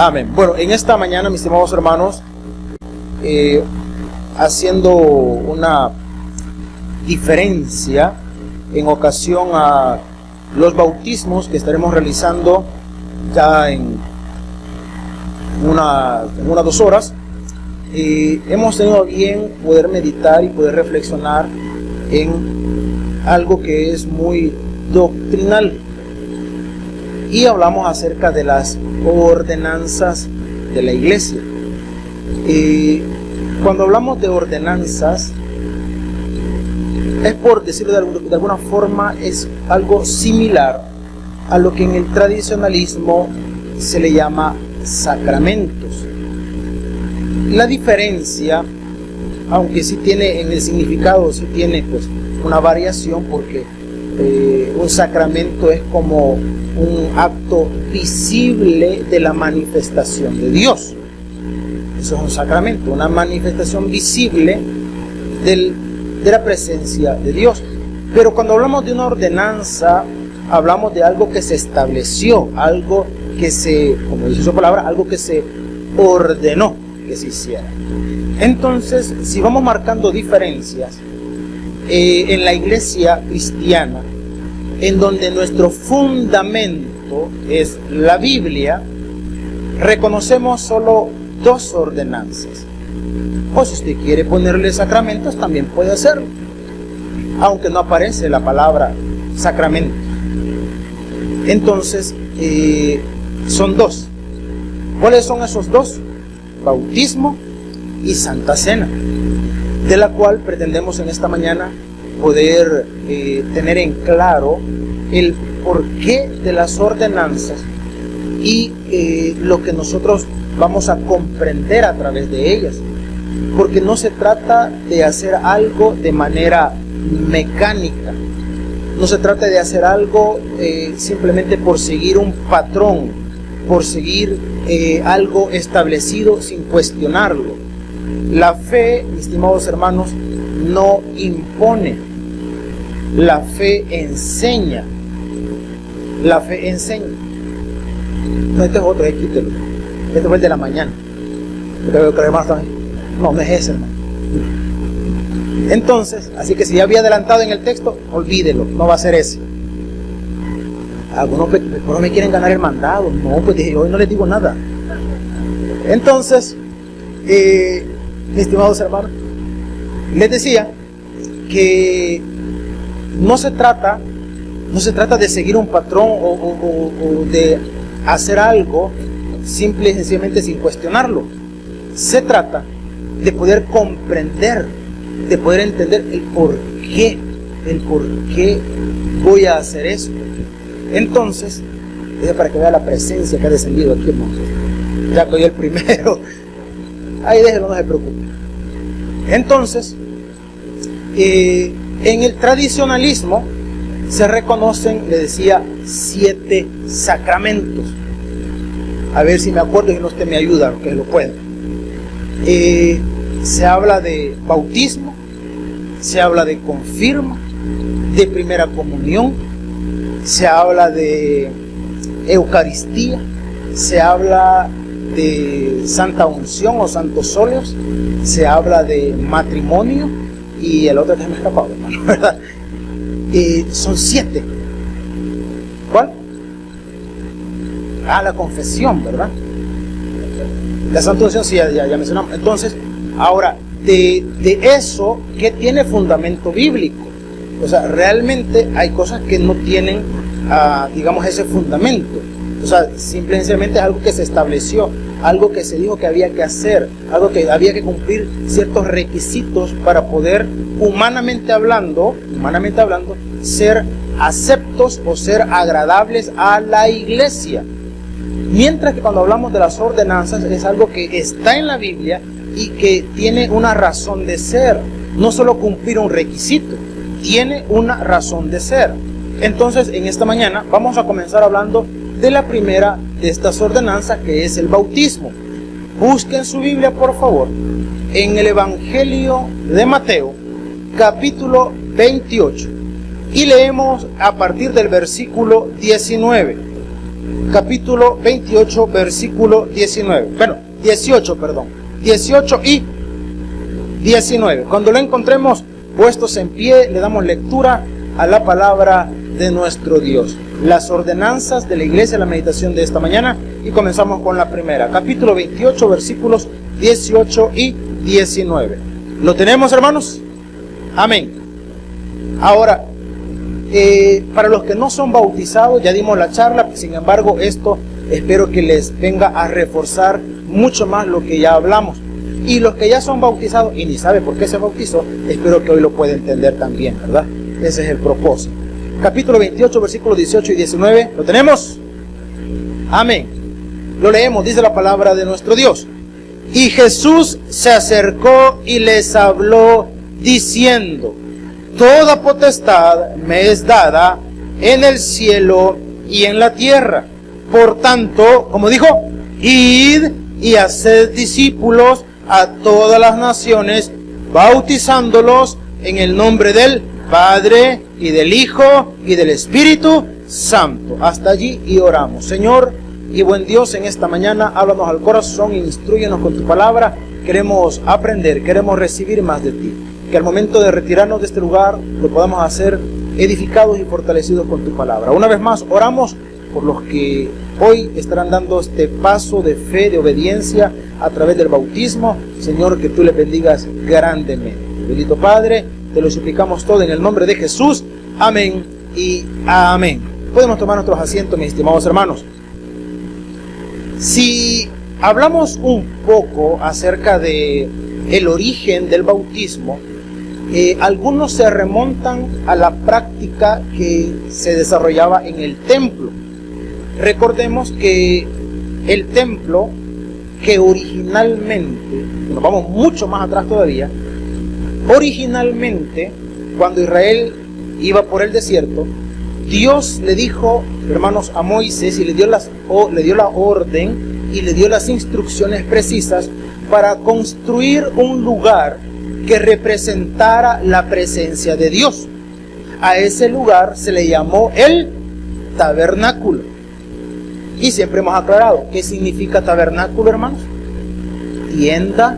Amén. Bueno, en esta mañana, mis estimados hermanos, haciendo una diferencia en ocasión a los bautismos que estaremos realizando ya en unas 2 horas, hemos tenido bien poder meditar y poder reflexionar en algo que es muy doctrinal, y hablamos acerca de las ordenanzas de la iglesia. Cuando hablamos de ordenanzas, es, por decirlo de alguna forma, es algo similar a lo que en el tradicionalismo se le llama sacramentos. La diferencia, aunque sí tiene en el significado, sí tiene pues una variación, porque un sacramento es como un acto visible de la manifestación de Dios. Eso es un sacramento, una manifestación visible de la presencia de Dios. Pero cuando hablamos de una ordenanza, hablamos de algo que se estableció, algo que se, como dice su palabra, algo que se ordenó que se hiciera. Entonces, si vamos marcando diferencias en la iglesia cristiana, en donde nuestro fundamento es la Biblia, reconocemos solo 2 ordenanzas. O si usted quiere ponerle sacramentos, también puede hacerlo, aunque no aparece la palabra sacramento. Entonces, son 2. ¿Cuáles son esos 2? Bautismo y Santa Cena, de la cual pretendemos en esta mañana poder tener en claro el porqué de las ordenanzas y lo que nosotros vamos a comprender a través de ellas. Porque no se trata de hacer algo de manera mecánica, no se trata de hacer algo simplemente por seguir un patrón, por seguir algo establecido sin cuestionarlo. La fe, mis estimados hermanos, no impone. La fe enseña. La fe enseña. No, este es otro, quítelo. Este fue el de la mañana. Porque veo que los demás también. No, no es ese, hermano. Entonces, así que si ya había adelantado en el texto, olvídelo, no va a ser ese. Algunos no me quieren ganar el mandado. No, pues dije, hoy no les digo nada. Entonces, mis estimados hermanos, les decía que no se trata de seguir un patrón o de hacer algo simple y sencillamente sin cuestionarlo. Se trata de poder comprender, de poder entender el por qué voy a hacer eso. Entonces, para que vea la presencia que ha descendido aquí, hermanos. Ya que hoy el primero, ahí déjelo, no se preocupe. Entonces, en el tradicionalismo se reconocen, le decía, 7 sacramentos. A ver si me acuerdo y no usted me ayuda, que lo pueda. Se habla de bautismo, se habla de confirma, de primera comunión, se habla de Eucaristía, se habla de Santa Unción o Santos Óleos, se habla de matrimonio y el otro que se me ha escapado, hermano, ¿verdad? Son 7. ¿Cuál? La confesión, ¿verdad? La Santa Unción, sí, ya mencionamos. Entonces, ahora, de eso, ¿qué tiene fundamento bíblico? O sea, realmente hay cosas que no tienen, digamos, ese fundamento. O sea, simplemente es algo que se estableció, algo que se dijo que había que hacer, algo que había que cumplir ciertos requisitos para poder, humanamente hablando, ser aceptos o ser agradables a la iglesia. Mientras que cuando hablamos de las ordenanzas es algo que está en la Biblia y que tiene una razón de ser, no solo cumplir un requisito, tiene una razón de ser. Entonces, en esta mañana vamos a comenzar hablando de la primera de estas ordenanzas, que es el bautismo. Busquen su Biblia, por favor, en el Evangelio de Mateo, capítulo 28, y leemos a partir del versículo 19. capítulo 28, versículo 19. Bueno, 18, perdón. 18 y 19. Cuando lo encontremos puestos en pie, le damos lectura a la palabra de nuestro Dios. Las ordenanzas de la iglesia, la meditación de esta mañana, y comenzamos con la primera. Capítulo 28, versículos 18 y 19. ¿Lo tenemos, hermanos? Amén. Ahora, para los que no son bautizados, ya dimos la charla, sin embargo, esto espero que les venga a reforzar mucho más lo que ya hablamos. Y los que ya son bautizados y ni saben por qué se bautizó, espero que hoy lo pueda entender también, ¿verdad? Ese es el propósito. Capítulo 28, versículos 18 y 19, ¿lo tenemos? Amén. Lo leemos, dice la palabra de nuestro Dios. Y Jesús se acercó y les habló diciendo: toda potestad me es dada en el cielo y en la tierra. Por tanto, como dijo, id y haced discípulos a todas las naciones, bautizándolos en el nombre del Padre y del Hijo y del Espíritu Santo. Hasta allí y oramos. Señor y buen Dios, en esta mañana háblanos al corazón, instrúyenos con tu palabra. Queremos aprender, queremos recibir más de ti. Que al momento de retirarnos de este lugar lo podamos hacer edificados y fortalecidos con tu palabra. Una vez más, oramos por los que hoy estarán dando este paso de fe, de obediencia a través del bautismo. Señor, que tú les bendigas grandemente. Bendito Padre, te lo suplicamos todo en el nombre de Jesús. Amén y amén. Podemos tomar nuestros asientos, mis estimados hermanos. Si hablamos un poco acerca de el origen del bautismo, algunos se remontan a la práctica que se desarrollaba en el templo. Recordemos que el templo, que originalmente, nos vamos mucho más atrás todavía, originalmente, cuando Israel iba por el desierto, Dios le dijo, hermanos, a Moisés, y le dio la orden y le dio las instrucciones precisas para construir un lugar que representara la presencia de Dios. A ese lugar se le llamó el tabernáculo. Y siempre hemos aclarado, ¿qué significa tabernáculo, hermanos? Tienda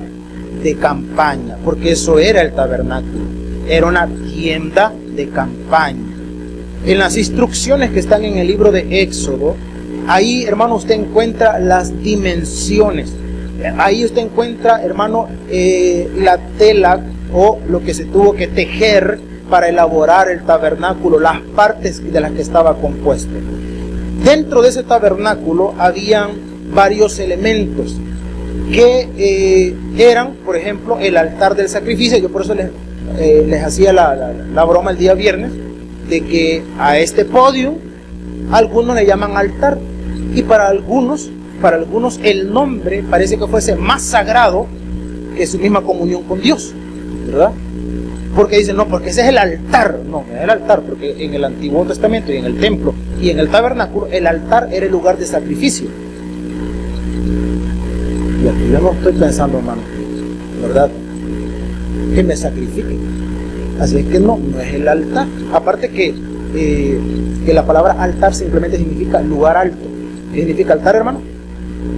de campaña, porque eso era el tabernáculo. Era una tienda de campaña. En las instrucciones que están en el libro de Éxodo, ahí, hermano, usted encuentra las dimensiones. Ahí usted encuentra, hermano, la tela o lo que se tuvo que tejer para elaborar el tabernáculo, las partes de las que estaba compuesto. Dentro de ese tabernáculo habían varios elementos que eran, por ejemplo, el altar del sacrificio. Yo por eso les hacía la broma el día viernes, de que a este podio algunos le llaman altar, y para algunos el nombre parece que fuese más sagrado que su misma comunión con Dios, ¿verdad? Porque dicen, no, porque ese es el altar. No, no es el altar, porque en el Antiguo Testamento y en el templo y en el tabernáculo, el altar era el lugar de sacrificio. Y aquí yo no estoy pensando, hermano, ¿verdad?, que me sacrifique. Así es que no es el altar. Aparte que la palabra altar simplemente significa lugar alto. ¿Qué significa altar, hermano?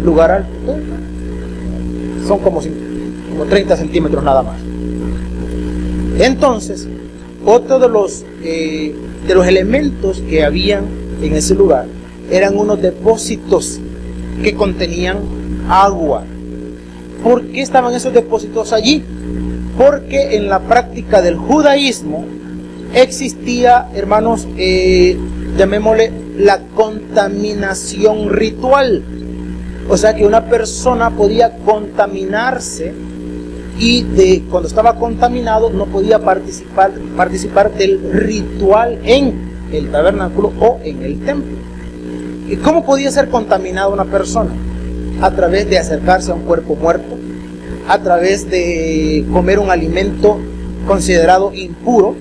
Lugar alto. Son como 30 centímetros nada más. Entonces, otro de los elementos que habían en ese lugar eran unos depósitos que contenían agua. ¿Por qué estaban esos depósitos allí? Porque en la práctica del judaísmo existía, hermanos, llamémosle la contaminación ritual. O sea que una persona podía contaminarse y cuando estaba contaminado no podía participar del ritual en el tabernáculo o en el templo. ¿Y cómo podía ser contaminada una persona? A través de acercarse a un cuerpo muerto, a través de comer un alimento considerado impuro.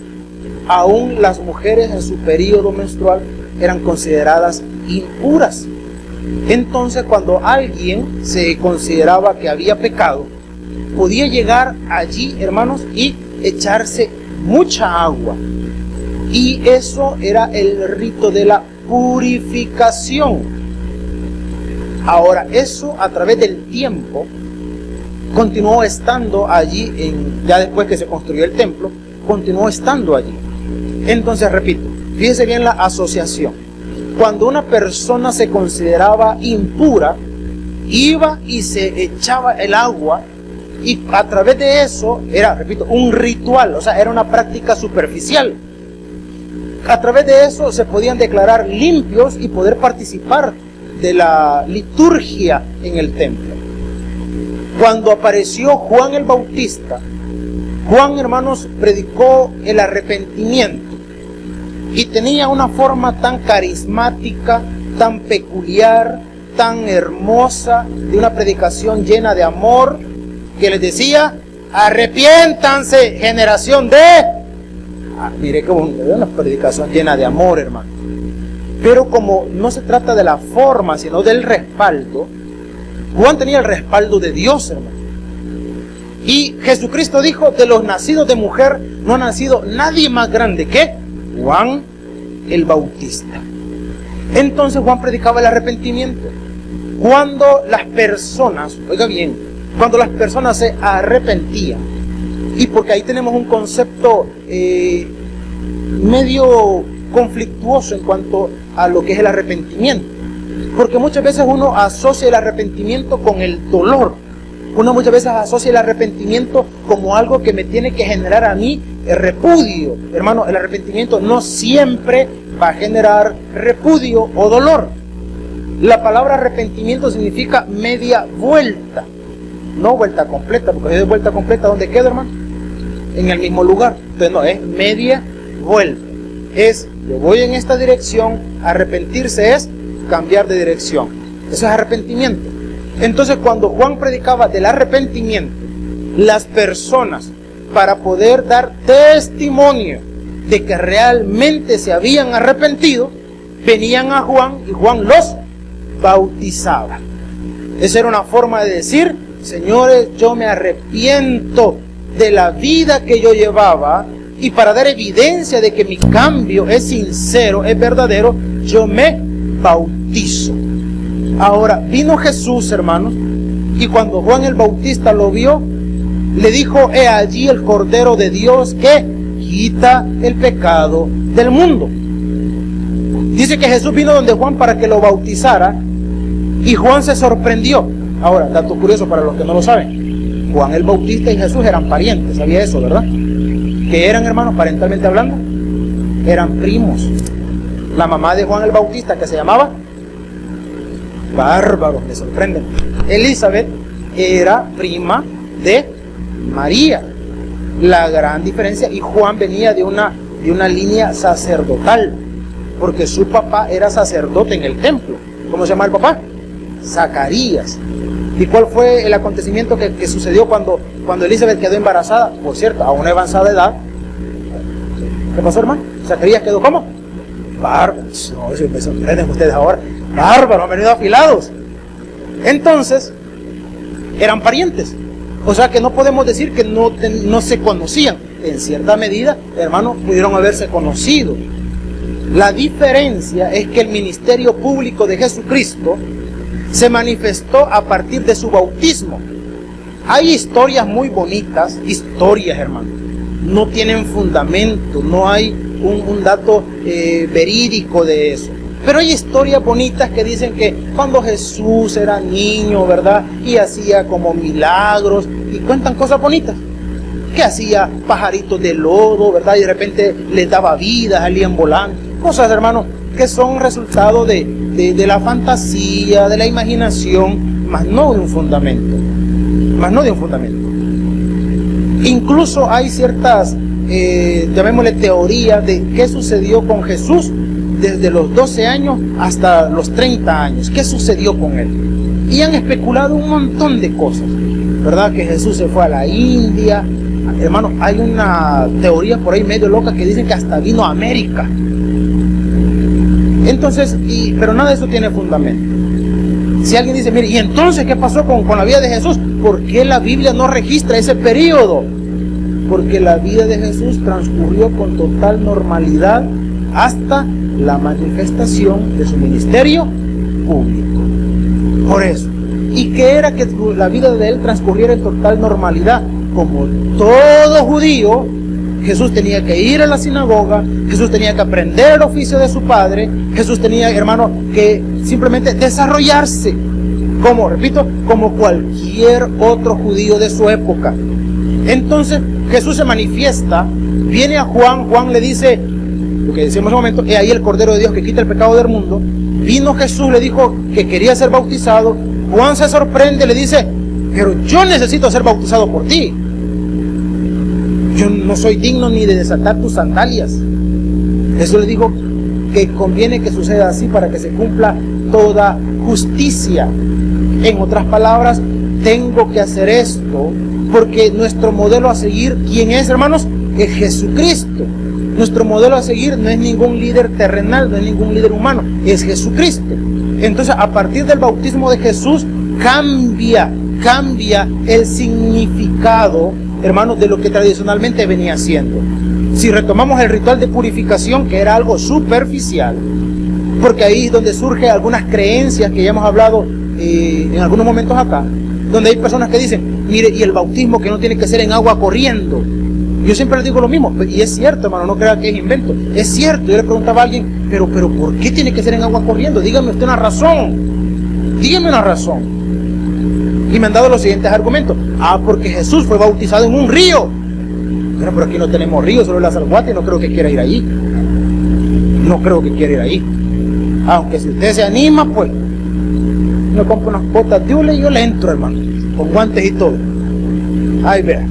Aún las mujeres en su periodo menstrual eran consideradas impuras. Entonces, cuando alguien se consideraba que había pecado, podía llegar allí, hermanos, y echarse mucha agua. Y eso era el rito de la purificación. Ahora, eso a través del tiempo continuó estando allí, ya después que se construyó el templo, continuó estando allí. Entonces, repito, fíjese bien la asociación. Cuando una persona se consideraba impura, iba y se echaba el agua, y a través de eso era, repito, un ritual, o sea, era una práctica superficial. A través de eso se podían declarar limpios y poder participar de la liturgia en el templo. Cuando apareció Juan el Bautista, Juan, hermanos, predicó el arrepentimiento y tenía una forma tan carismática, tan peculiar, tan hermosa, de una predicación llena de amor, que les decía: arrepiéntanse, generación de... mire que una predicación llena de amor, hermano. Pero como no se trata de la forma, sino del respaldo, Juan tenía el respaldo de Dios, hermano. Y Jesucristo dijo: de los nacidos de mujer no ha nacido nadie más grande que Juan el Bautista. Entonces Juan predicaba el arrepentimiento. Cuando las personas, oiga bien, cuando las personas se arrepentían, y porque ahí tenemos un concepto medio conflictuoso en cuanto a lo que es el arrepentimiento, porque muchas veces uno asocia el arrepentimiento con el dolor. Uno muchas veces asocia el arrepentimiento como algo que me tiene que generar a mí repudio. Hermano, el arrepentimiento no siempre va a generar repudio o dolor. La palabra arrepentimiento significa media vuelta, no vuelta completa, porque si es vuelta completa, ¿dónde queda, hermano? En el mismo lugar. Entonces no, es media vuelta. Es, yo voy en esta dirección, arrepentirse es cambiar de dirección. Eso es arrepentimiento. Entonces, cuando Juan predicaba del arrepentimiento, las personas, para poder dar testimonio de que realmente se habían arrepentido, venían a Juan y Juan los bautizaba. Esa era una forma de decir: señores, yo me arrepiento de la vida que yo llevaba, y para dar evidencia de que mi cambio es sincero, es verdadero, yo me bautizo. Ahora, vino Jesús, hermanos, y cuando Juan el Bautista lo vio, le dijo: he allí el Cordero de Dios que quita el pecado del mundo. Dice que Jesús vino donde Juan para que lo bautizara, y Juan se sorprendió. Ahora, dato curioso para los que no lo saben: Juan el Bautista y Jesús eran parientes, ¿sabía eso, verdad? Que eran, hermanos, parentalmente hablando, eran primos. La mamá de Juan el Bautista, que se llamaba, bárbaro, me sorprende, Elizabeth, era prima de María. La gran diferencia, y Juan venía de una línea sacerdotal, porque su papá era sacerdote en el templo. ¿Cómo se llama el papá? Zacarías. ¿Y cuál fue el acontecimiento que sucedió cuando Elizabeth quedó embarazada? Por cierto, a una avanzada edad. ¿Qué pasó, hermano? Zacarías quedó ¿cómo? Bárbaro. No, si me sorprenden ustedes ahora. Bárbaro, han venido afilados. Entonces, eran parientes. O sea que no podemos decir que no se conocían. En cierta medida, hermanos, pudieron haberse conocido. La diferencia es que el ministerio público de Jesucristo se manifestó a partir de su bautismo. Hay historias muy bonitas, historias, hermano, no tienen fundamento, no hay un dato verídico de eso. Pero hay historias bonitas que dicen que cuando Jesús era niño, ¿verdad? Y hacía como milagros, y cuentan cosas bonitas. Que hacía pajaritos de lodo, ¿verdad? Y de repente les daba vida, salían volando. Cosas, hermano, que son resultado de la fantasía, de la imaginación, más no de un fundamento. Más no de un fundamento. Incluso hay ciertas, llamémosle teorías de qué sucedió con Jesús desde los 12 años hasta los 30 años. ¿Qué sucedió con él? Y han especulado un montón de cosas, ¿verdad? Que Jesús se fue a la India. Hermano, hay una teoría por ahí medio loca que dicen que hasta vino a América. Entonces, pero nada de eso tiene fundamento. Si alguien dice, mire, ¿y entonces qué pasó con la vida de Jesús? ¿Por qué la Biblia no registra ese periodo? Porque la vida de Jesús transcurrió con total normalidad hasta la manifestación de su ministerio público. Por eso. ¿Y qué era? Que la vida de él transcurriera en total normalidad. Como todo judío, Jesús tenía que ir a la sinagoga, Jesús tenía que aprender el oficio de su padre, Jesús tenía, hermano, que simplemente desarrollarse, como, repito, como cualquier otro judío de su época. Entonces Jesús se manifiesta, viene a Juan, Juan le dice, lo que decíamos en un momento, he ahí el Cordero de Dios que quita el pecado del mundo. Vino Jesús, le dijo que quería ser bautizado. Juan se sorprende, le dice, pero yo necesito ser bautizado por ti. Yo no soy digno ni de desatar tus sandalias. Jesús le dijo que conviene que suceda así para que se cumpla toda justicia. En otras palabras, tengo que hacer esto porque nuestro modelo a seguir, ¿quién es, hermanos? Es Jesucristo. Nuestro modelo a seguir no es ningún líder terrenal, no es ningún líder humano, es Jesucristo. Entonces, a partir del bautismo de Jesús, cambia el significado, hermanos, de lo que tradicionalmente venía haciendo. Si retomamos el ritual de purificación, que era algo superficial, porque ahí es donde surgen algunas creencias que ya hemos hablado en algunos momentos acá, donde hay personas que dicen, mire, y el bautismo que no tiene que ser en agua corriendo. Yo siempre les digo lo mismo, y es cierto, hermano, no crea que es invento, es cierto. Yo le preguntaba a alguien, pero ¿por qué tiene que ser en agua corriendo? Dígame usted una razón, dígame una razón. Y me han dado los siguientes argumentos. Porque Jesús fue bautizado en un río. Pero aquí no tenemos río, solo la Salguate, y no creo que quiera ir allí. No creo que quiera ir allí. Aunque si usted se anima, pues, me compro unas botas de hule y yo le entro, hermano, con guantes y todo. Ay, vea.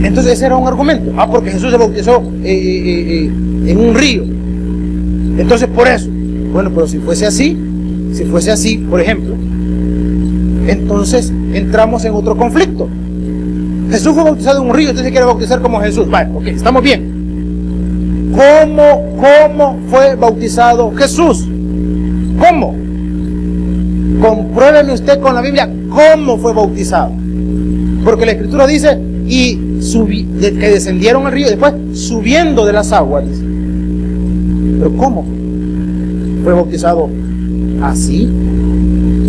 Entonces ese era un argumento. Porque Jesús se bautizó en un río. Entonces por eso. Bueno, pero si fuese así, por ejemplo, entonces entramos en otro conflicto. Jesús fue bautizado en un río, usted se quiere bautizar como Jesús. Vale, ok, estamos bien. ¿Cómo fue bautizado Jesús? ¿Cómo? Compruébeme usted con la Biblia cómo fue bautizado. Porque la Escritura dice, y que descendieron al río, después subiendo de las aguas. Dice. Pero ¿cómo? ¿Fue bautizado así?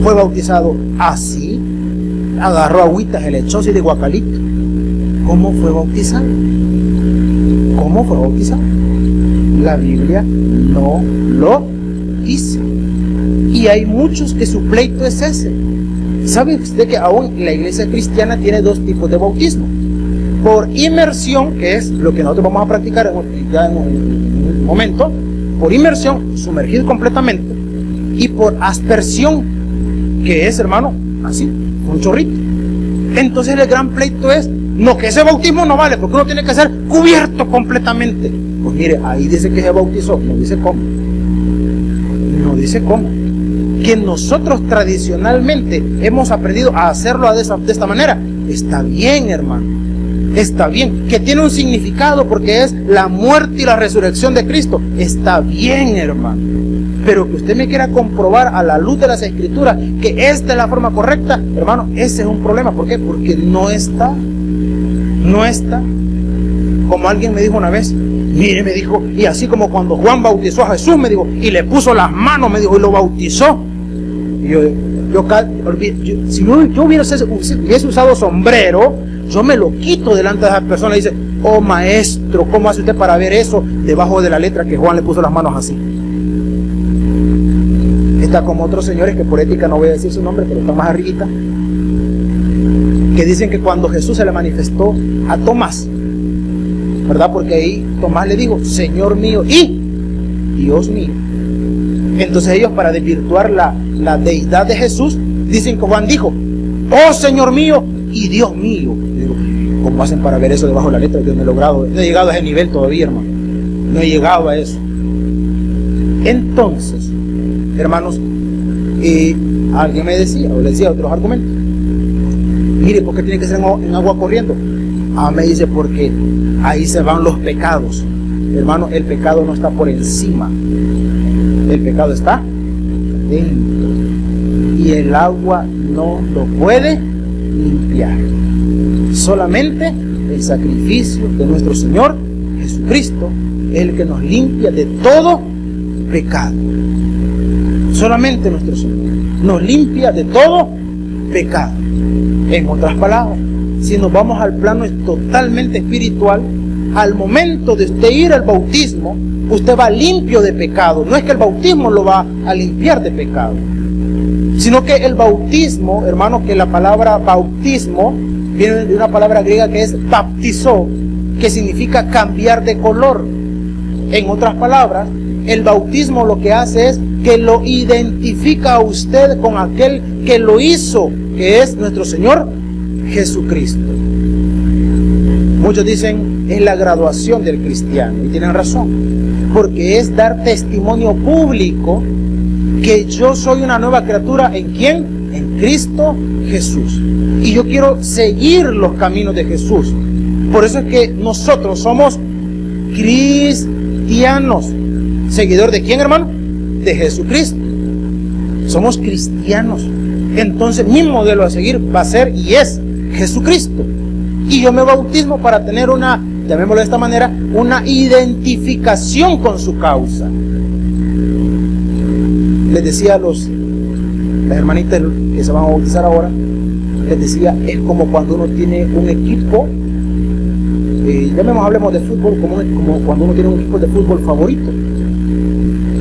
¿Fue bautizado así? Agarró agüitas, se le echó así de guacalito. ¿Cómo fue bautizado? ¿Cómo fue bautizado? La Biblia no lo dice. Y hay muchos que su pleito es ese. ¿Sabe usted que aún la iglesia cristiana tiene dos tipos de bautismo? Por inmersión, que es lo que nosotros vamos a practicar ya en un momento, por inmersión, sumergir completamente, y por aspersión, que es, hermano, así, un chorrito. Entonces el gran pleito es, no, que ese bautismo no vale, porque uno tiene que ser cubierto completamente. Pues mire, ahí dice que se bautizó, no dice cómo. No dice cómo. Que nosotros tradicionalmente hemos aprendido a hacerlo de esta manera. Está bien, hermano. Está bien. Que tiene un significado porque es la muerte y la resurrección de Cristo. Está bien, hermano. Pero que usted me quiera comprobar a la luz de las Escrituras que esta es la forma correcta, hermano, ese es un problema. ¿Por qué? Porque no está. No está. Como alguien me dijo una vez, mire, me dijo, y así como cuando Juan bautizó a Jesús, me dijo, y le puso las manos, me dijo, y lo bautizó. Y si yo hubiese usado sombrero, yo me lo quito delante de esa persona y dice, oh maestro, ¿cómo hace usted para ver eso debajo de la letra que Juan le puso las manos así? Está como otros señores que por ética no voy a decir su nombre, pero está más arribita, que dicen que cuando Jesús se le manifestó a Tomás, ¿verdad? Porque ahí Tomás le dijo, Señor mío y Dios mío. Entonces ellos, para desvirtuar la deidad de Jesús, dicen que Juan dijo, oh Señor mío y Dios mío. Y digo, ¿cómo hacen para ver eso debajo de la letra? Yo no he logrado, no he llegado a ese nivel todavía, hermano. No he llegado a eso. Entonces, hermanos, alguien me decía, o le decía otros argumentos. Mire, ¿por qué tiene que ser en agua corriendo? Me dice, porque ahí se van los pecados. Hermano, el pecado no está por encima. El pecado está dentro. Y el agua no lo puede limpiar. Solamente el sacrificio de nuestro Señor Jesucristo es el que nos limpia de todo pecado. Solamente nuestro Señor nos limpia de todo pecado. En otras palabras, si nos vamos al plano totalmente espiritual, al momento de usted ir al bautismo, usted va limpio de pecado. No es que el bautismo lo va a limpiar de pecado, sino que el bautismo, hermano, que la palabra bautismo viene de una palabra griega que es baptizó, que significa cambiar de color. En otras palabras, el bautismo lo que hace es que lo identifica a usted con aquel que lo hizo, que es nuestro Señor Jesucristo. Muchos dicen es la graduación del cristiano, y tienen razón, porque es dar testimonio público que yo soy una nueva criatura. ¿En quién? En Cristo Jesús. Y yo quiero seguir los caminos de Jesús. Por eso es que nosotros somos cristianos. ¿Seguidor de quién, hermano? De Jesucristo. Somos cristianos. Entonces mi modelo a seguir va a ser y es Jesucristo. Y yo me bautismo para tener una, llamémoslo de esta manera, una identificación con su causa. Les decía a las hermanitas que se van a bautizar ahora, les decía, es como cuando uno tiene un equipo, hablemos de fútbol, como cuando uno tiene un equipo de fútbol favorito,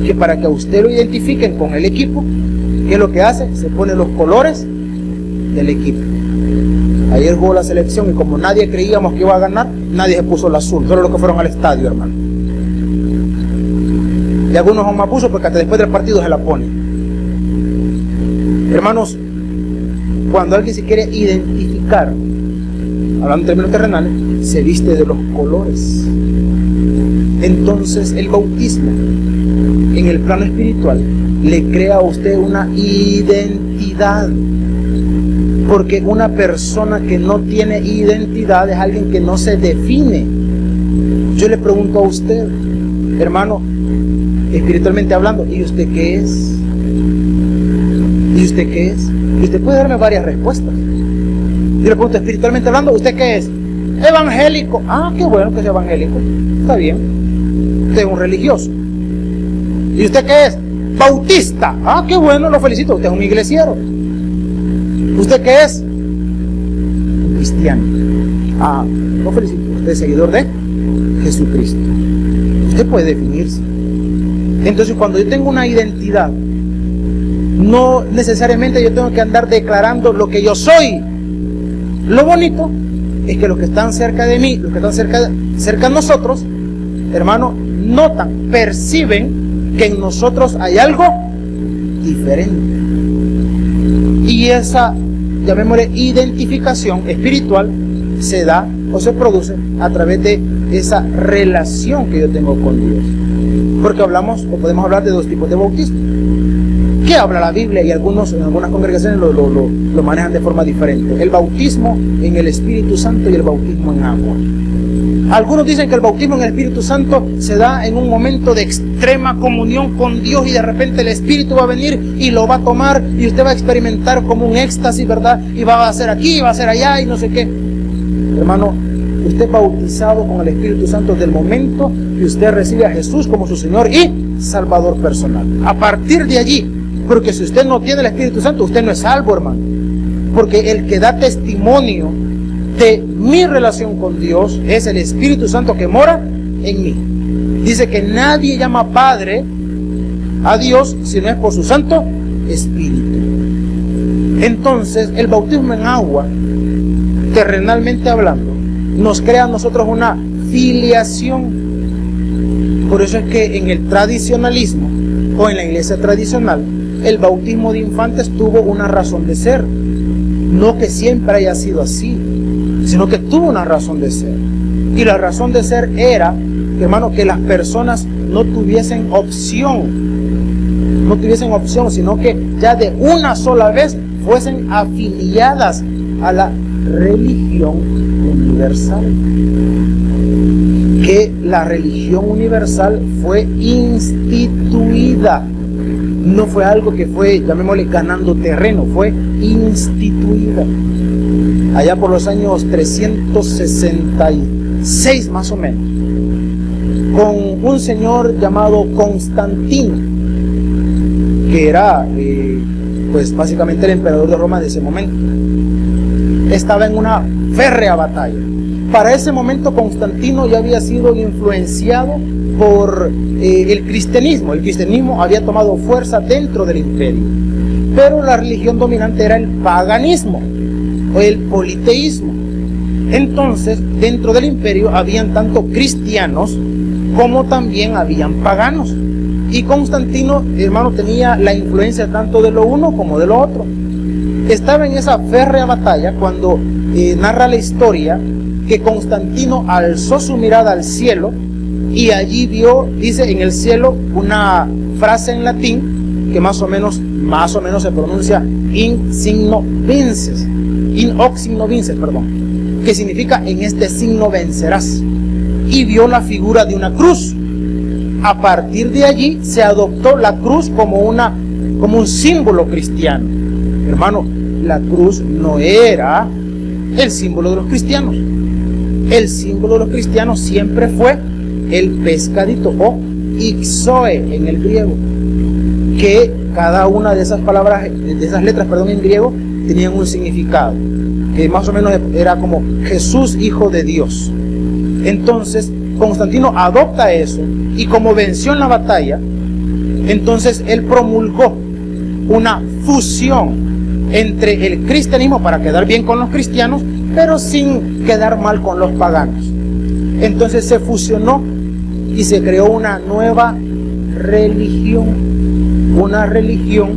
que para que a usted lo identifiquen con el equipo, ¿qué es lo que hace? Se pone los colores del equipo. Ayer jugó la selección y como nadie creíamos que iba a ganar, nadie se puso el azul, solo los que fueron al estadio, hermano. Y algunos son mapuzos porque hasta después del partido se la ponen. Hermanos, cuando alguien se quiere identificar, hablando en términos terrenales, se viste de los colores. Entonces el bautismo en el plano espiritual le crea a usted una identidad, porque una persona que no tiene identidad es alguien que no se define. Yo le pregunto a usted, hermano, espiritualmente hablando, ¿y usted qué es? ¿Y usted qué es? Y usted puede darme varias respuestas. Yo le pregunto, espiritualmente hablando, ¿usted qué es? Evangélico. Ah, qué bueno que sea evangélico. Está bien. Usted es un religioso. ¿Y usted qué es? Bautista. Ah, qué bueno, lo felicito. Usted es un iglesiero. ¿Usted qué es? Cristiano. Ah, lo felicito. Usted es seguidor de Jesucristo. Usted puede definirse. Entonces, cuando yo tengo una identidad, no necesariamente yo tengo que andar declarando lo que yo soy. Lo bonito es que los que están cerca de mí, los que están cerca de nosotros, hermano, notan, perciben que en nosotros hay algo diferente. Y esa, llamémosle, identificación espiritual se da o se produce a través de esa relación que yo tengo con Dios. Porque hablamos, o podemos hablar de dos tipos de bautismo. ¿Qué habla la Biblia? Y en algunas congregaciones lo manejan de forma diferente. El bautismo en el Espíritu Santo y el bautismo en agua. Algunos dicen que el bautismo en el Espíritu Santo se da en un momento de extrema comunión con Dios y de repente el Espíritu va a venir y lo va a tomar y usted va a experimentar como un éxtasis, ¿verdad? Y va a hacer aquí, va a hacer allá y no sé qué. Hermano, usted es bautizado con el Espíritu Santo desde el momento que usted recibe a Jesús como su Señor y Salvador personal. A partir de allí, porque si usted no tiene el Espíritu Santo, usted no es salvo, hermano. Porque el que da testimonio de mi relación con Dios es el Espíritu Santo que mora en mí. Dice que nadie llama Padre a Dios si no es por su Santo Espíritu. Entonces, el bautismo en agua, terrenalmente hablando, nos crea a nosotros una filiación. Por eso es que en el tradicionalismo o en la iglesia tradicional, el bautismo de infantes tuvo una razón de ser. No que siempre haya sido así, sino que tuvo una razón de ser. Y la razón de ser era, hermano, que las personas no tuviesen opción, sino que ya de una sola vez fuesen afiliadas a la religión universal. Que la religión universal fue instituida. No fue algo que fue, llamémosle, ganando terreno, fue instituida. Allá por los años 366 más o menos, con un señor llamado Constantino, que era pues básicamente el emperador de Roma de ese momento. Estaba en una férrea batalla. Para ese momento Constantino ya había sido influenciado por el cristianismo. El cristianismo había tomado fuerza dentro del imperio, pero la religión dominante era el paganismo o el politeísmo. Entonces, dentro del imperio habían tanto cristianos como también habían paganos. Y Constantino, hermano, tenía la influencia tanto de lo uno como de lo otro. Estaba en esa férrea batalla cuando narra la historia que Constantino alzó su mirada al cielo y allí vio, dice, en el cielo una frase en latín que más o menos se pronuncia in signo vinces, in hoc signo vinces, que significa en este signo vencerás. Y vio la figura de una cruz. A partir de allí se adoptó la cruz como un símbolo cristiano. Hermano, la cruz no era el símbolo de los cristianos. El símbolo de los cristianos siempre fue el pescadito o ixoe en el griego, que cada una de esas palabras, de esas letras, en griego, tenían un significado, que más o menos era como Jesús, hijo de Dios. Entonces Constantino adopta eso, y como venció en la batalla, entonces él promulgó una fusión entre el cristianismo para quedar bien con los cristianos, pero sin quedar mal con los paganos. Entonces se fusionó y se creó una nueva religión, una religión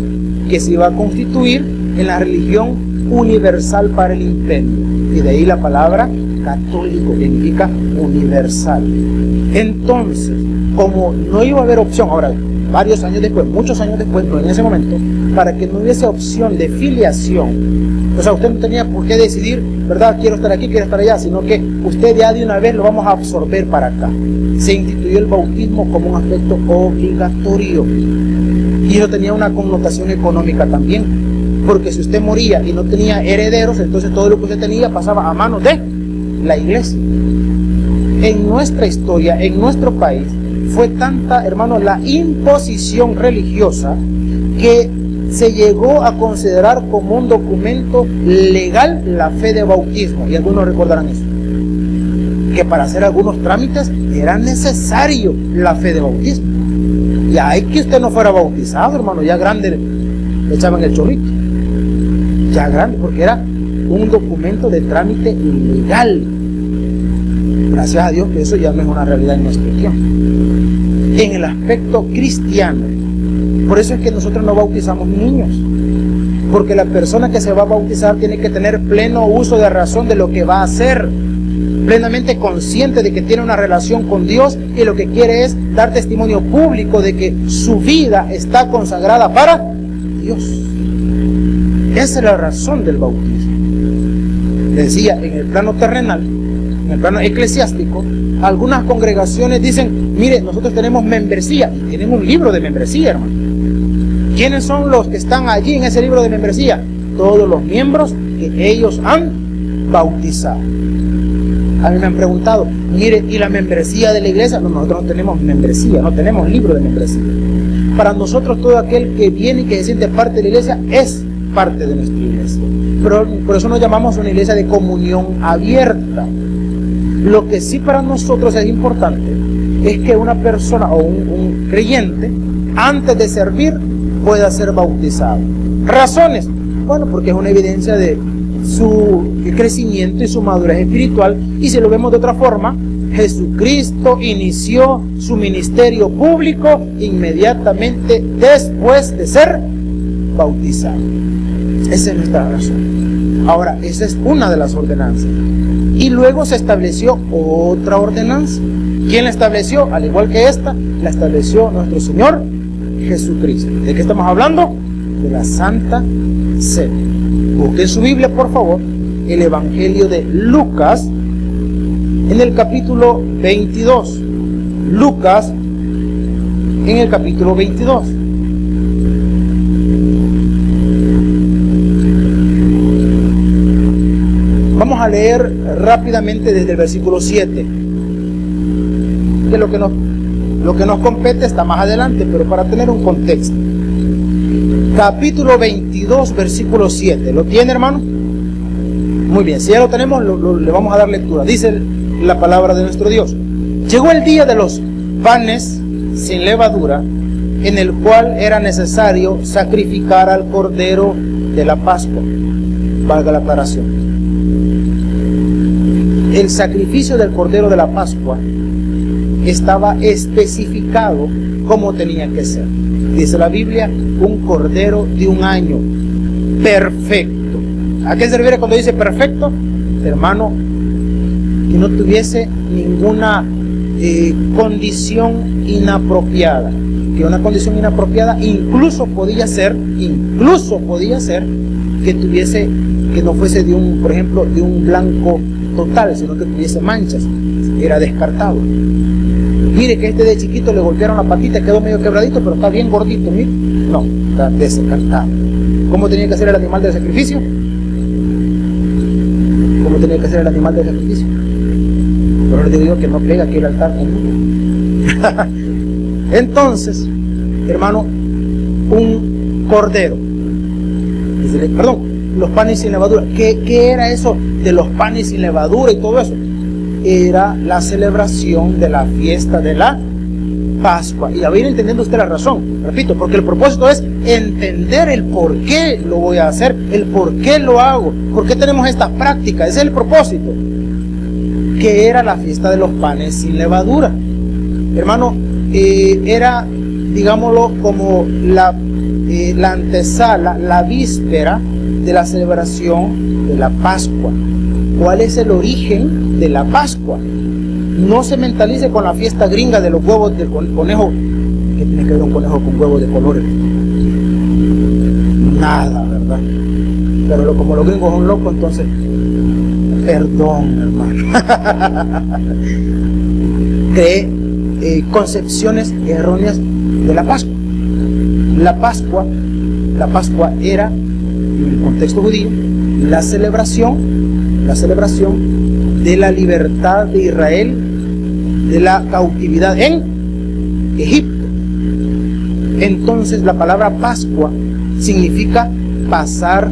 que se iba a constituir en la religión universal para el imperio, y de ahí la palabra católico, que significa universal. Entonces, como no iba a haber opción, ahora varios años después, muchos años después, no en ese momento, para que no hubiese opción de filiación, o sea, usted no tenía por qué decidir, ¿verdad? Quiero estar aquí, quiero estar allá, sino que usted ya de una vez lo vamos a absorber para acá. Se instituyó el bautismo como un aspecto obligatorio, y eso tenía una connotación económica también, porque si usted moría y no tenía herederos, entonces todo lo que usted tenía pasaba a manos de la iglesia. En nuestra historia, en nuestro país, fue tanta, hermano, la imposición religiosa que se llegó a considerar como un documento legal la fe de bautismo, y algunos recordarán eso, que para hacer algunos trámites era necesario la fe de bautismo. Ya hay que usted no fuera bautizado, hermano, ya grande le echaban el chorrito, ya grande, porque era un documento de trámite legal. Gracias a Dios que eso ya no es una realidad en nuestro tiempo. En el aspecto cristiano, por eso es que nosotros no bautizamos niños, porque la persona que se va a bautizar tiene que tener pleno uso de razón de lo que va a hacer, plenamente consciente de que tiene una relación con Dios y lo que quiere es dar testimonio público de que su vida está consagrada para Dios. Esa es la razón del bautismo. Decía, en el plano terrenal, en el plano eclesiástico, algunas congregaciones dicen, mire, nosotros tenemos membresía, y tienen un libro de membresía, hermano. ¿Quiénes son los que están allí en ese libro de membresía? Todos los miembros que ellos han bautizado. A mí me han preguntado, mire, ¿y la membresía de la iglesia? No, nosotros no tenemos membresía, no tenemos libro de membresía. Para nosotros todo aquel que viene y que se siente parte de la iglesia es parte de nuestra iglesia. Pero por eso nos llamamos una iglesia de comunión abierta. Lo que sí para nosotros es importante es que una persona o un creyente, antes de servir, pueda ser bautizado. ¿Razones? Bueno, porque es una evidencia de su crecimiento y su madurez espiritual. Y si lo vemos de otra forma, Jesucristo inició su ministerio público inmediatamente después de ser bautizado. Esa es nuestra razón. Ahora, esa es una de las ordenanzas. Y luego se estableció otra ordenanza. ¿Quién la estableció? Al igual que esta, la estableció nuestro Señor Jesucristo. ¿De qué estamos hablando? De la Santa Cena. Busquen su Biblia, por favor, el Evangelio de Lucas, en el capítulo 22. Lucas, en el capítulo 22. Vamos a leer rápidamente desde el versículo 7. Que lo que nos compete está más adelante, pero para tener un contexto. capítulo 22, versículo 7. ¿Lo tiene, hermano? Muy bien, si ya lo tenemos, le vamos a dar lectura. Dice la palabra de nuestro Dios: llegó el día de los panes sin levadura, en el cual era necesario sacrificar al cordero de la Pascua. Valga la aclaración. El sacrificio del cordero de la Pascua estaba especificado cómo tenía que ser. Dice la Biblia, un cordero de un año, perfecto. ¿A qué se refiere cuando dice perfecto? Hermano, que no tuviese ninguna condición inapropiada. Que una condición inapropiada incluso podía ser que no fuese de un, por ejemplo, de un blanco total, sino que tuviese manchas. Era descartado. Mire que de chiquito le golpearon la patita, quedó medio quebradito, pero está bien gordito, mire. No, está descartado. ¿Cómo tenía que ser el animal del sacrificio? ¿Cómo tenía que ser el animal del sacrificio? Pero le digo que no pega aquí el altar. Entonces, hermano, un cordero. Perdón, los panes sin levadura. ¿Qué era eso de los panes sin levadura y todo eso? Era la celebración de la fiesta de la Pascua. Y a ver, entendiendo usted la razón, repito, porque el propósito es entender el por qué lo voy a hacer, el por qué lo hago, por qué tenemos estas prácticas. Ese es el propósito. Que era la fiesta de los panes sin levadura. Hermano, era, digámoslo, como la antesala, la víspera de la celebración de la Pascua. ¿Cuál es el origen de la Pascua? No se mentalice con la fiesta gringa de los huevos del conejo. ¿Qué tiene que ver un conejo con huevos de colores? Nada, ¿verdad? Pero como los gringos son locos, entonces, perdón, hermano. Cree concepciones erróneas de la Pascua. La Pascua era, en el contexto judío, la celebración de la libertad de Israel de la cautividad en Egipto. Entonces la palabra Pascua significa pasar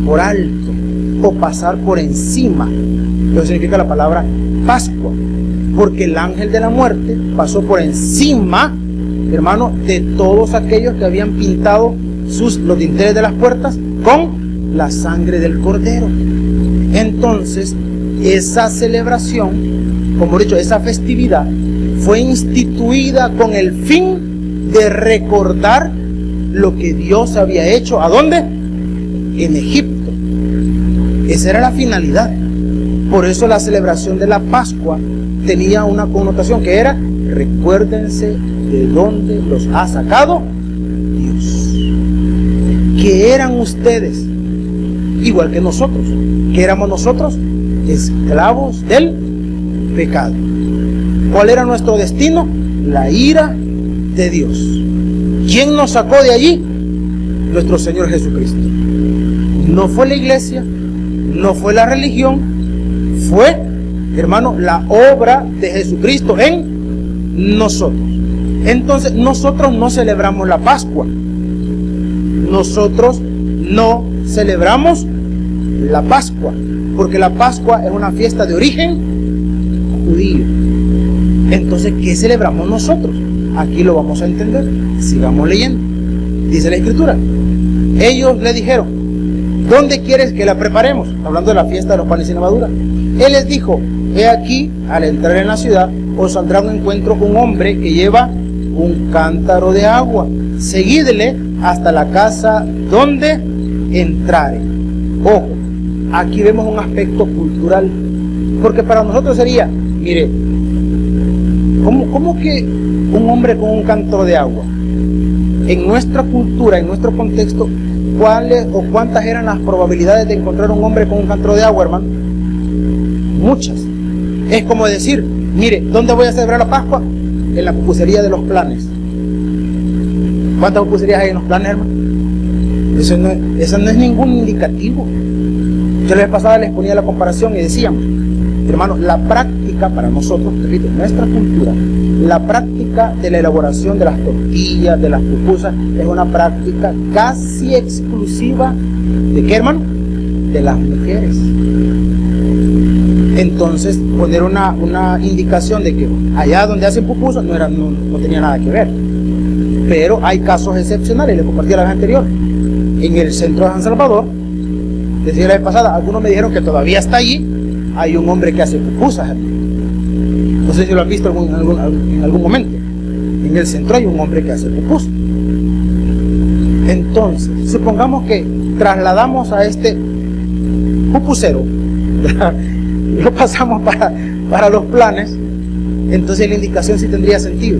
por alto o pasar por encima. Eso significa la palabra Pascua, porque el ángel de la muerte pasó por encima, hermano, de todos aquellos que habían pintado los dinteles de las puertas con la sangre del cordero. Entonces, esa celebración, como he dicho, esa festividad fue instituida con el fin de recordar lo que Dios había hecho. ¿A dónde? En Egipto. Esa era la finalidad. Por eso la celebración de la Pascua tenía una connotación que era: recuérdense de dónde los ha sacado Dios. Que eran ustedes igual que nosotros. Que éramos nosotros esclavos del pecado. ¿Cuál era nuestro destino? La ira de Dios. ¿Quién nos sacó de allí? Nuestro Señor Jesucristo. No fue la iglesia, no fue la religión, fue, hermano, la obra de Jesucristo en nosotros. Entonces, nosotros no celebramos la Pascua. Nosotros no celebramos la Pascua, porque la Pascua es una fiesta de origen judío. Entonces, ¿qué celebramos nosotros? Aquí lo vamos a entender. Sigamos leyendo. Dice la Escritura: ellos le dijeron: ¿dónde quieres que la preparemos? Hablando de la fiesta de los panes sin levadura. Él les dijo: he aquí, al entrar en la ciudad, os saldrá un encuentro con un hombre que lleva un cántaro de agua. Seguidle hasta la casa donde entrare. Ojo, aquí vemos un aspecto cultural, porque para nosotros sería, mire, ¿cómo que un hombre con un cántaro de agua? En nuestra cultura, en nuestro contexto, ¿cuáles o cuántas eran las probabilidades de encontrar un hombre con un cántaro de agua, hermano? Muchas. Es como decir, mire, ¿dónde voy a celebrar la Pascua? En la pupusería de los Planes. ¿Cuántas pupuserías hay en los Planes, hermano? Eso no es ningún indicativo. Yo la vez pasada les ponía la comparación y decíamos, hermanos, la práctica para nosotros, repito, nuestra cultura, la práctica de la elaboración de las tortillas, de las pupusas, es una práctica casi exclusiva ¿de qué, hermano? De las mujeres. Entonces, poner una indicación de que allá donde hacen pupusas no tenía nada que ver. Pero hay casos excepcionales, les compartí la vez anterior. En el centro de San Salvador, decía la vez pasada, algunos me dijeron que todavía está allí, hay un hombre que hace pupusas. No sé si lo han visto en algún momento. En el centro hay un hombre que hace pupusas. Entonces, supongamos que trasladamos a este pupusero, lo pasamos para los planes, entonces la indicación sí tendría sentido.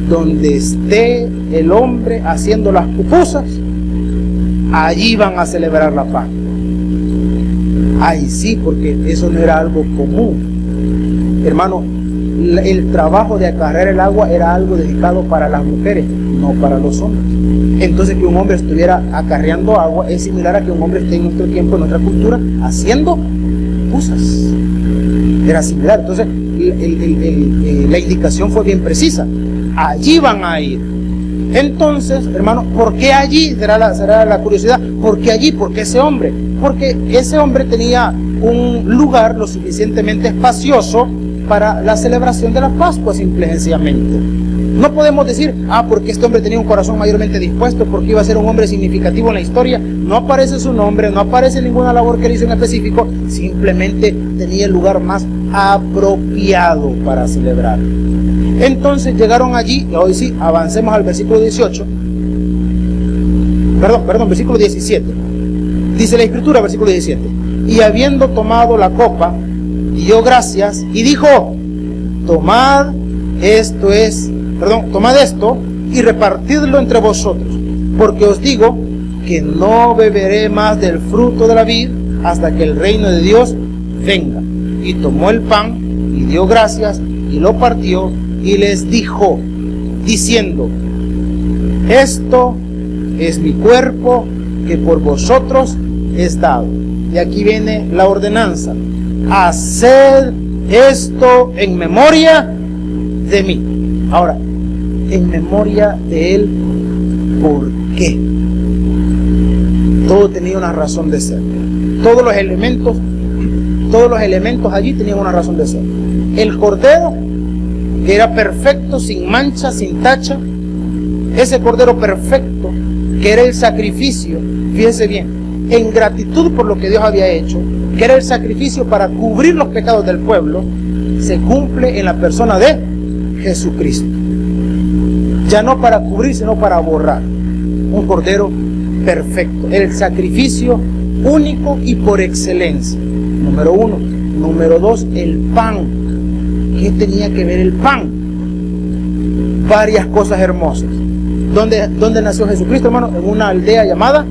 Donde esté el hombre haciendo las pupusas, allí van a celebrar la Pascua. Ahí sí, porque eso no era algo común. Hermano, el trabajo de acarrear el agua era algo dedicado para las mujeres, no para los hombres. Entonces, que un hombre estuviera acarreando agua es similar a que un hombre esté en nuestro tiempo, en nuestra cultura, haciendo pupusas. Era similar. Entonces, la indicación fue bien precisa. Allí van a ir. Entonces, hermano, ¿por qué allí? Será la curiosidad. ¿Por qué allí? ¿Por qué ese hombre? Porque ese hombre tenía un lugar lo suficientemente espacioso para la celebración de la Pascua, simple y sencillamente. No podemos decir, porque este hombre tenía un corazón mayormente dispuesto, porque iba a ser un hombre significativo en la historia. No aparece su nombre, no aparece ninguna labor que él hizo en específico, simplemente tenía el lugar más apropiado para celebrar. Entonces llegaron allí, y hoy sí, avancemos al versículo 18. Perdón, versículo 17. Dice la Escritura, versículo 17. Y habiendo tomado la copa, dio gracias y dijo, tomad esto y repartidlo entre vosotros, porque os digo que no beberé más del fruto de la vid hasta que el reino de Dios venga. Y tomó el pan y dio gracias y lo partió y les dijo, diciendo, esto es mi cuerpo que por vosotros es dado. Y aquí viene la ordenanza: haced esto en memoria de mí. Ahora, en memoria de él, ¿por qué? Todo tenía una razón de ser. Todos los elementos allí tenían una razón de ser. El cordero, que era perfecto, sin mancha, sin tacha, ese cordero perfecto, que era el sacrificio, fíjese bien, en gratitud por lo que Dios había hecho, que era el sacrificio para cubrir los pecados del pueblo, se cumple en la persona de Jesucristo. Ya no para cubrir, sino para borrar. Un cordero perfecto, el sacrificio único y por excelencia. Número uno. Número dos, el pan. ¿Qué tenía que ver el pan? Varias cosas hermosas. ¿Dónde nació Jesucristo, hermano? En una aldea llamada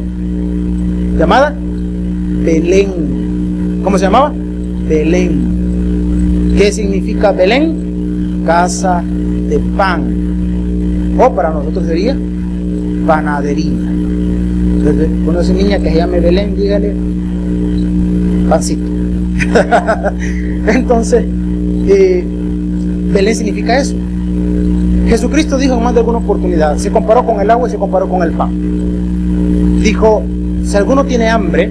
Belén. ¿Cómo se llamaba? Belén. ¿Qué significa Belén? Casa de pan. O para nosotros sería panadería. Entonces, conoce niña que se llame Belén, dígale pancito. Entonces, Belén significa eso. Jesucristo dijo en más de alguna oportunidad, se comparó con el agua y se comparó con el pan. Dijo, si alguno tiene hambre,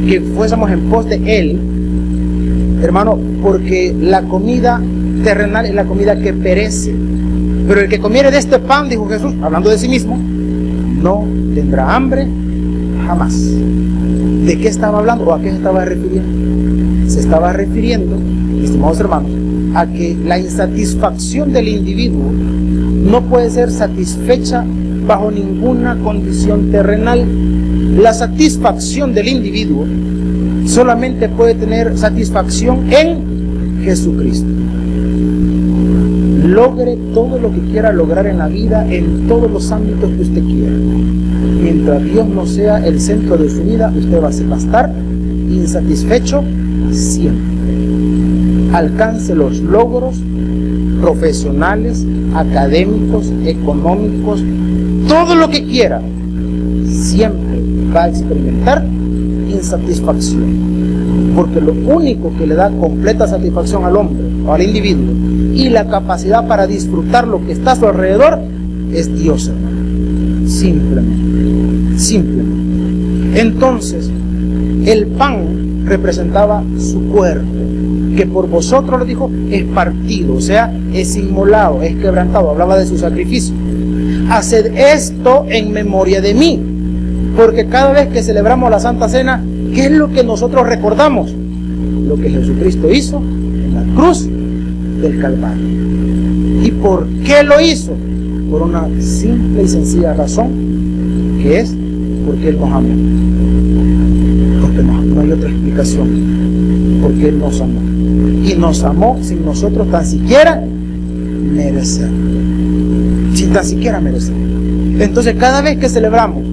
que fuésemos en pos de él, hermano, porque la comida terrenal es la comida que perece. Pero el que comiere de este pan, dijo Jesús, hablando de sí mismo, no tendrá hambre jamás. ¿De qué estaba hablando o a qué se estaba refiriendo? Se estaba refiriendo, estimados hermanos, a que la insatisfacción del individuo no puede ser satisfecha bajo ninguna condición terrenal. La satisfacción del individuo solamente puede tener satisfacción en Jesucristo. Logre todo lo que quiera lograr en la vida, en todos los ámbitos que usted quiera. Mientras Dios no sea el centro de su vida, usted va a estar insatisfecho siempre. Alcance los logros profesionales, académicos, económicos, todo lo que quiera, siempre va a experimentar insatisfacción, porque lo único que le da completa satisfacción al hombre o al individuo y la capacidad para disfrutar lo que está a su alrededor es Dios, hermano. Simplemente. Entonces, el pan representaba su cuerpo, que por vosotros, le dijo, es partido, o sea, es inmolado, es quebrantado. Hablaba de su sacrificio. Haced esto en memoria de mí, porque cada vez que celebramos la Santa Cena, ¿qué es lo que nosotros recordamos? Lo que Jesucristo hizo en la cruz del Calvario. ¿Y por qué lo hizo? Por una simple y sencilla razón, que es porque Él nos amó. Porque no hay otra explicación. Porque Él nos amó. Y nos amó sin nosotros tan siquiera merecer. Sin tan siquiera merecer. Entonces, cada vez que celebramos,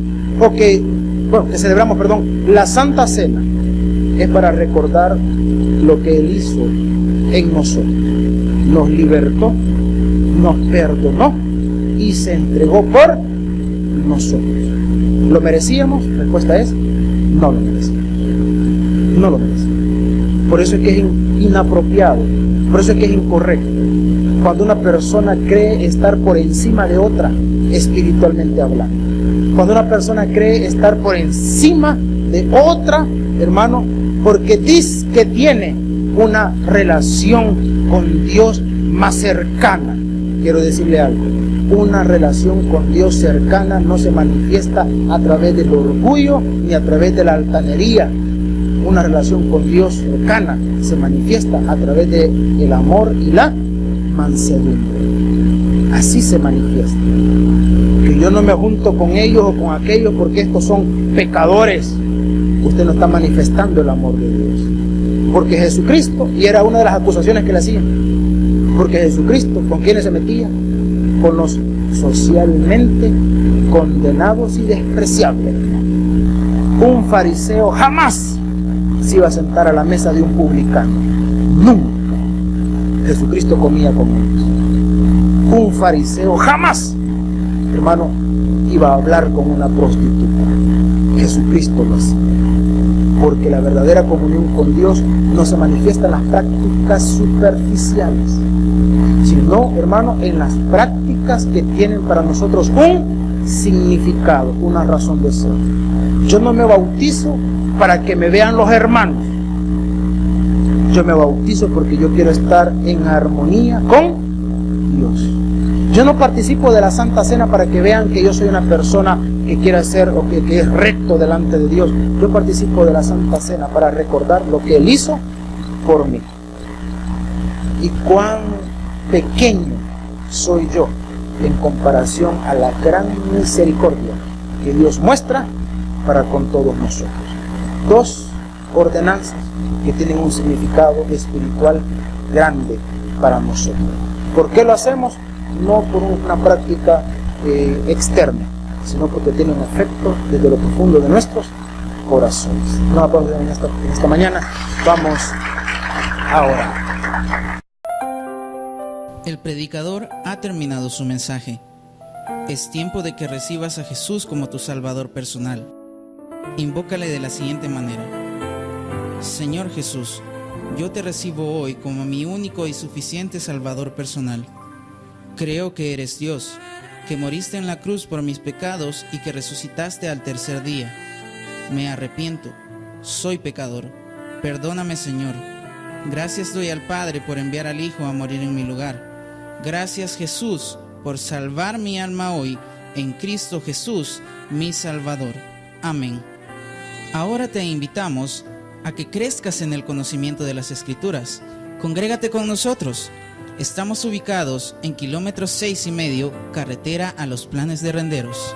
la Santa Cena, es para recordar lo que Él hizo en nosotros. Nos libertó, nos perdonó y se entregó por nosotros. ¿Lo merecíamos? La respuesta es: no lo merecíamos. No lo merecíamos. Por eso es que es inapropiado, por eso es que es incorrecto cuando una persona cree estar por encima de otra, espiritualmente hablando. Cuando una persona cree estar por encima de otra, hermano, porque dice que tiene una relación con Dios más cercana. Quiero decirle algo: una relación con Dios cercana no se manifiesta a través del orgullo ni a través de la altanería. Una relación con Dios cercana se manifiesta a través del amor y la mansedumbre. Así se manifiesta. Que yo no me junto con ellos o con aquellos porque estos son pecadores. Usted no está manifestando el amor de Dios. Porque Jesucristo, y era una de las acusaciones que le hacían, porque Jesucristo, ¿con quiénes se metía? Con los socialmente condenados y despreciables. Un fariseo jamás se iba a sentar a la mesa de un publicano. Nunca. Jesucristo comía con ellos. Un fariseo jamás, hermano, iba a hablar con una prostituta. Jesucristo lo hacía. Porque la verdadera comunión con Dios no se manifiesta en las prácticas superficiales, sino, hermano, en las prácticas que tienen para nosotros un significado, una razón de ser. Yo no me bautizo para que me vean los hermanos. Yo me bautizo porque yo quiero estar en armonía con Dios. Yo no participo de la Santa Cena para que vean que yo soy una persona que quiere ser o que es recto delante de Dios. Yo participo de la Santa Cena para recordar lo que Él hizo por mí. Y cuán pequeño soy yo en comparación a la gran misericordia que Dios muestra para con todos nosotros. Dos ordenanzas que tienen un significado espiritual grande para nosotros. ¿Por qué lo hacemos? No por una práctica externa, sino porque tiene un efecto desde lo profundo de nuestros corazones. No aplausos en esta mañana. Vamos a orar. El predicador ha terminado su mensaje. Es tiempo de que recibas a Jesús como tu Salvador personal. Invócale de la siguiente manera: Señor Jesús, yo te recibo hoy como mi único y suficiente Salvador personal. Creo que eres Dios, que moriste en la cruz por mis pecados y que resucitaste al tercer día. Me arrepiento, soy pecador. Perdóname, Señor. Gracias doy al Padre por enviar al Hijo a morir en mi lugar. Gracias, Jesús, por salvar mi alma hoy en Cristo Jesús, mi Salvador. Amén. Ahora te invitamos a que crezcas en el conocimiento de las Escrituras. Congrégate con nosotros. Estamos ubicados en kilómetro 6,5, carretera a Los Planes de Renderos.